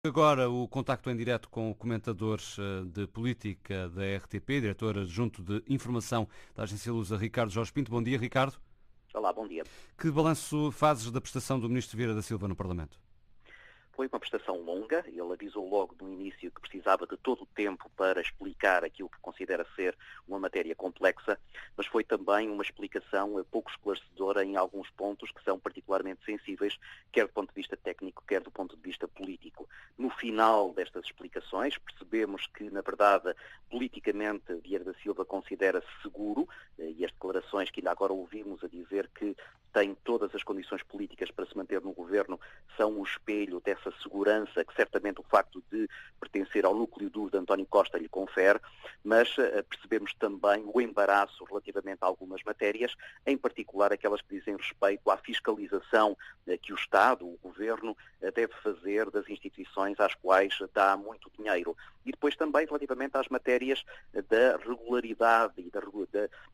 Agora o contacto em direto com o comentador de política da RTP, diretor adjunto de informação da Agência Lusa, Ricardo Jorge Pinto. Bom dia, Ricardo. Olá, bom dia. Que balanço fazes da prestação do Ministro Vieira da Silva no Parlamento? Foi uma prestação longa, ele avisou logo no início que precisava de todo o tempo para explicar aquilo que considera ser uma matéria complexa, mas foi também uma explicação pouco esclarecedora em alguns pontos que são particularmente sensíveis, quer do ponto de vista técnico, quer do ponto de vista político. No final destas explicações, percebemos que, na verdade, politicamente, Vieira da Silva considera-se seguro, e as declarações que ainda agora ouvimos a dizer que tem todas as condições políticas para se manter no governo são o espelho dessa segurança que certamente o facto de pertencer ao núcleo duro de António Costa lhe confere, mas percebemos também o embaraço relativamente a algumas matérias, em particular aquelas que dizem respeito à fiscalização que o Estado, o Governo, deve fazer das instituições às quais dá muito dinheiro. E depois também relativamente às matérias da regularidade e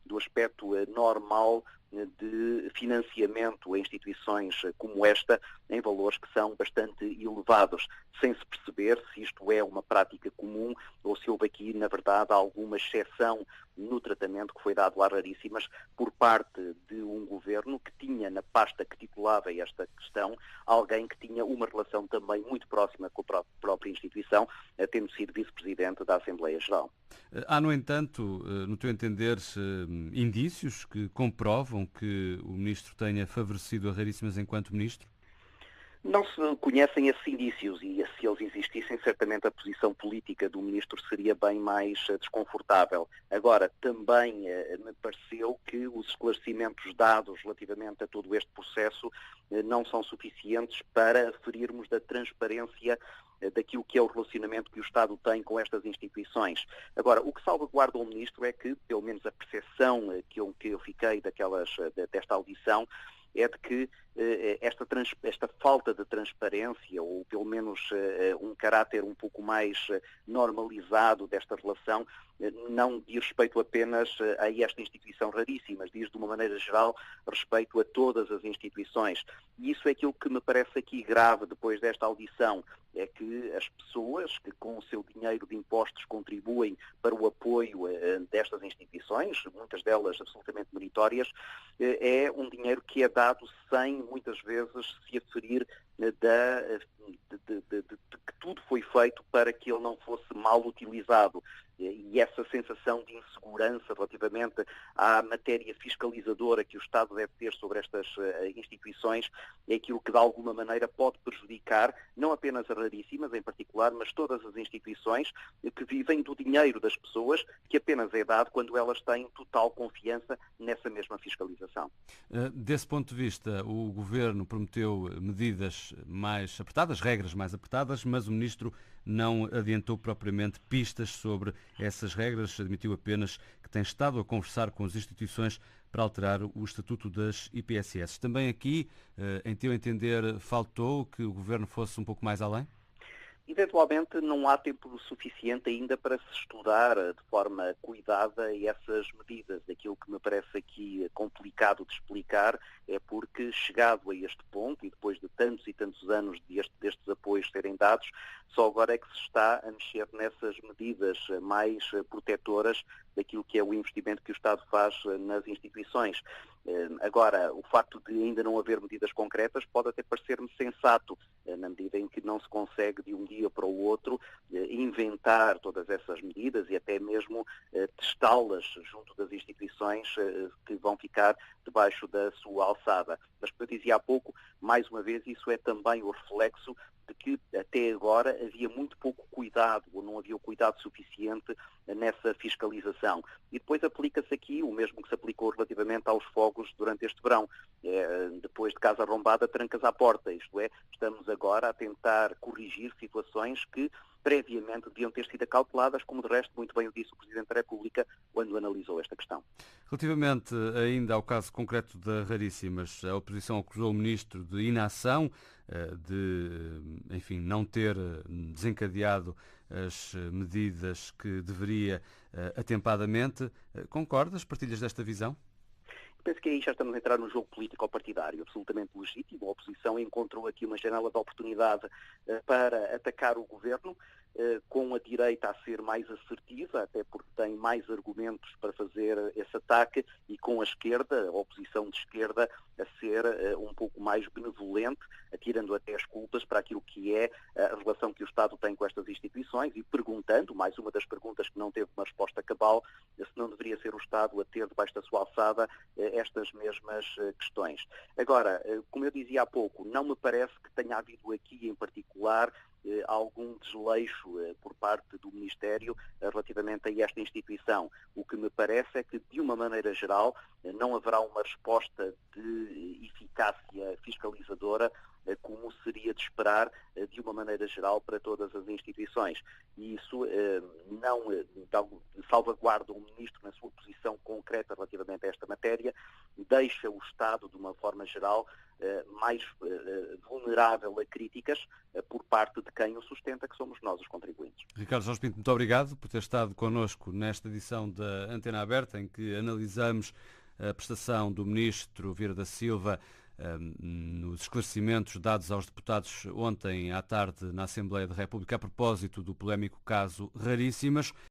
do aspecto normal de financiamento a instituições como esta em valores que são bastante elevados, sem se perceber se isto é uma prática comum ou se houve aqui, na verdade, alguma exceção no tratamento que foi dado às raríssimas por parte de um governo que tinha na pasta que titulava esta questão alguém que tinha uma relação também muito próxima com a própria instituição, tendo sido vice-presidente da Assembleia Geral. Há, no entanto, no teu entender, indícios que comprovam que o Ministro tenha favorecido a Raríssimas enquanto Ministro? Não se conhecem esses indícios e se eles existissem, certamente a posição política do Ministro seria bem mais desconfortável. Agora, também me pareceu que os esclarecimentos dados relativamente a todo este processo não são suficientes para aferirmos da transparência daquilo que é o relacionamento que o Estado tem com estas instituições. Agora, o que salvaguarda o Ministro é que, pelo menos a percepção que eu fiquei desta audição, é de que esta falta de transparência, ou pelo menos um caráter um pouco mais normalizado desta relação, não diz respeito apenas a esta instituição raríssima, mas diz de uma maneira geral respeito a todas as instituições. E isso é aquilo que me parece aqui grave depois desta audição, é que as pessoas que com o seu dinheiro de impostos contribuem para o apoio destas instituições, muitas delas absolutamente meritórias, é um dinheiro que é dado sem muitas vezes se aferir de que tudo foi feito para que ele não fosse mal utilizado. E essa sensação de insegurança relativamente à matéria fiscalizadora que o Estado deve ter sobre estas instituições é aquilo que de alguma maneira pode prejudicar não apenas as raríssimas em particular, mas todas as instituições que vivem do dinheiro das pessoas, que apenas é dado quando elas têm total confiança nessa mesma fiscalização. Desse ponto de vista, o Governo prometeu medidas mais apertadas, regras mais apertadas, mas o Ministro não adiantou propriamente pistas sobre essas regras, admitiu apenas que tem estado a conversar com as instituições para alterar o estatuto das IPSS. Também aqui, em teu entender, faltou que o Governo fosse um pouco mais além? Eventualmente não há tempo suficiente ainda para se estudar de forma cuidada essas medidas. Aquilo que me parece aqui complicado de explicar é porque, chegado a este ponto, e depois de tantos e tantos anos destes apoios serem dados, só agora é que se está a mexer nessas medidas mais protetoras daquilo que é o investimento que o Estado faz nas instituições. Agora, o facto de ainda não haver medidas concretas pode até parecer-me sensato, na medida em que não se consegue de um dia para o outro inventar todas essas medidas e até mesmo testá-las junto das instituições que vão ficar debaixo da sua alçada. Mas, como eu dizia há pouco, mais uma vez, isso é também o reflexo de que até agora havia muito pouco cuidado, ou não havia o cuidado suficiente nessa fiscalização. E depois aplica-se aqui o mesmo que se aplicou relativamente aos fogos durante este verão. Depois de casa arrombada, trancas à porta. Isto é, estamos agora a tentar corrigir situações que previamente deviam ter sido acauteladas, como de resto muito bem o disse o Presidente da República quando analisou esta questão. Relativamente ainda ao caso concreto da Raríssimas, a oposição acusou o Ministro de inação, enfim, não ter desencadeado as medidas que deveria atempadamente. Concordas? Partilhas desta visão? Penso que aí já estamos a entrar no jogo político-partidário, absolutamente legítimo. A oposição encontrou aqui uma janela de oportunidade para atacar o governo, com a direita a ser mais assertiva, até porque tem mais argumentos para fazer esse ataque, e com a esquerda, a oposição de esquerda, a ser um pouco mais benevolente, atirando até as culpas para aquilo que é a relação que o Estado tem com estas instituições e perguntando, mais uma das perguntas que não teve uma resposta cabal, se não deveria ser o Estado a ter debaixo da sua alçada estas mesmas questões. Agora, como eu dizia há pouco, não me parece que tenha havido aqui em particular algum desleixo por parte do Ministério relativamente a esta instituição. O que me parece é que, de uma maneira geral, não haverá uma resposta de eficácia fiscalizadora como seria de esperar, de uma maneira geral, para todas as instituições. E isso não salvaguarda o Ministro na sua posição concreta relativamente a esta matéria, deixa o Estado, de uma forma geral, mais vulnerável a críticas por parte de quem o sustenta, que somos nós, os contribuintes. Ricardo Jorge Pinto, muito obrigado por ter estado connosco nesta edição da Antena Aberta, em que analisamos a prestação do Ministro Vieira da Silva nos esclarecimentos dados aos deputados ontem à tarde na Assembleia da República a propósito do polémico caso Raríssimas.